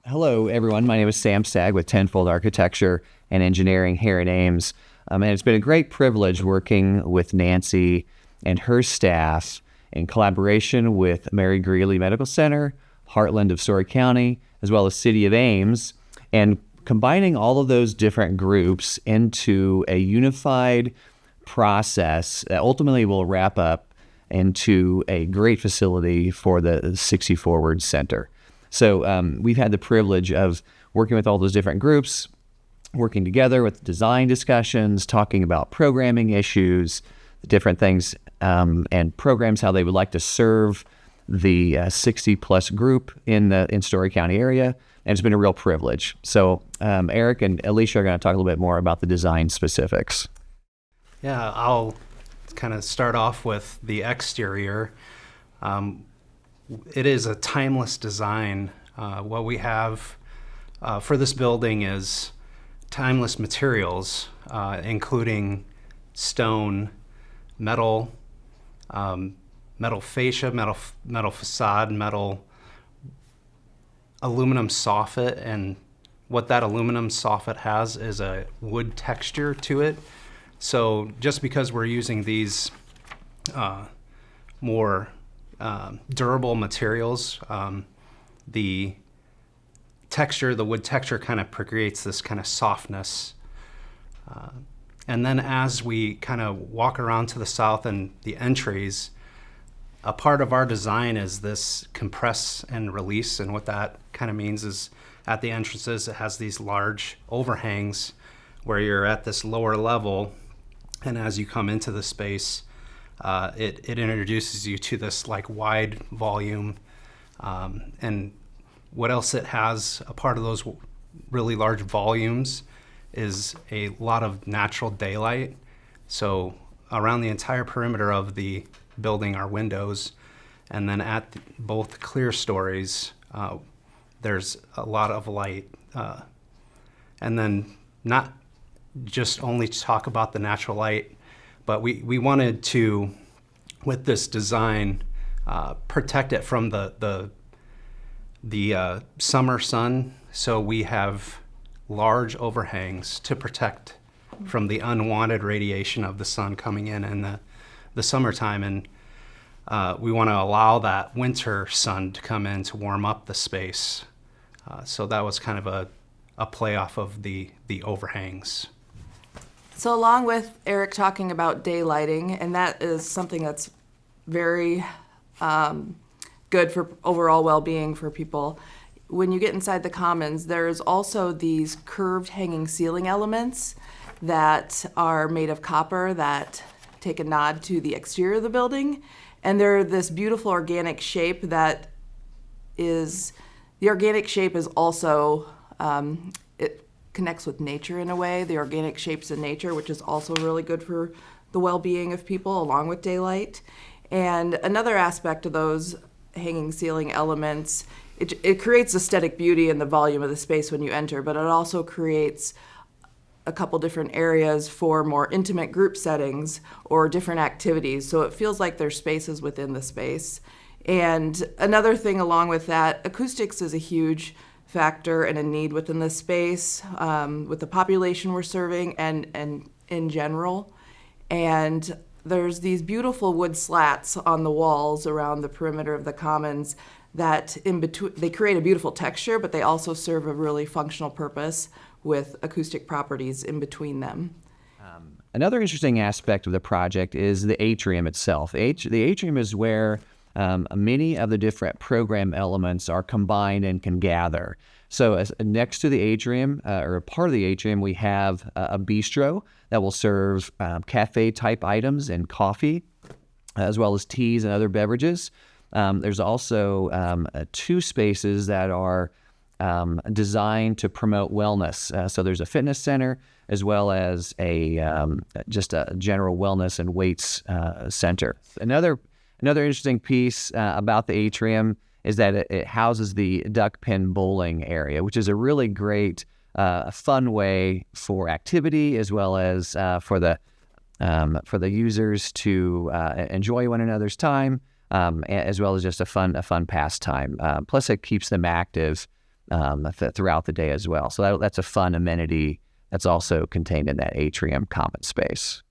Hello, everyone. My name is Sam Stagg with Tenfold Architecture and Engineering here in Ames. And it's been a great privilege working with Nancy and her staff in collaboration with Mary Greeley Medical Center, Heartland of Story County, as well as City of Ames, and combining all of those different groups into a unified process that ultimately will wrap up into a great facility for the SixtyForward Center. So we've had the privilege of working with all those different groups, working together with design discussions, talking about programming issues, the different things and programs, how they would like to serve the 60-plus group in Story County area. And it's been a real privilege. So Eric and Alicia are going to talk a little bit more about the design specifics. Yeah, I'll kind of start off with the exterior. It is a timeless design. What we have for this building is timeless materials, including stone, metal, metal fascia, metal facade, metal aluminum soffit, and what that aluminum soffit has is a wood texture to it. So just because we're using these more durable materials, the wood texture kind of creates this kind of softness. And then as we kind of walk around to the south and the entries, a part of our design is this compress and release. And what that kind of means is at the entrances, it has these large overhangs where you're at this lower level. And as you come into the space, it introduces you to this like wide volume. And what else it has, a part of those really large volumes, is a lot of natural daylight. So around the entire perimeter of the building are windows, and then at both clear stories, there's a lot of light. And then not just only to talk about the natural light, but we wanted to, with this design, protect it from the summer sun. So we have large overhangs to protect from the unwanted radiation of the sun coming in the summertime. And we want to allow that winter sun to come in to warm up the space. So that was kind of a play off of the overhangs. So along with Eric talking about daylighting, and that is something that's very good for overall well-being for people, when you get inside the commons, there's also these curved hanging ceiling elements that are made of copper that take a nod to the exterior of the building. And they're this beautiful organic shape that is, the organic shape is also, it connects with nature in a way, the organic shapes in nature, which is also really good for the well-being of people along with daylight. And another aspect of those hanging ceiling elements, it creates aesthetic beauty in the volume of the space when you enter, but it also creates a couple different areas for more intimate group settings or different activities. So it feels like there's spaces within the space. And another thing along with that, acoustics is a huge factor and a need within the space with the population we're serving and in general. And there's these beautiful wood slats on the walls around the perimeter of the commons that in between, they create a beautiful texture, but they also serve a really functional purpose with acoustic properties in between them. Another interesting aspect of the project is the atrium itself. The atrium is where many of the different program elements are combined and can gather. So next to the atrium, or a part of the atrium, we have a bistro that will serve cafe-type items and coffee, as well as teas and other beverages. There's also 2 spaces that are designed to promote wellness. So there's a fitness center as well as just a general wellness and weights center. Another interesting piece about the atrium is that it houses the duck pin bowling area, which is a really great, fun way for activity as well as for the users to enjoy one another's time, as well as just a fun pastime. Plus, it keeps them active throughout the day as well. So that's a fun amenity that's also contained in that atrium common space.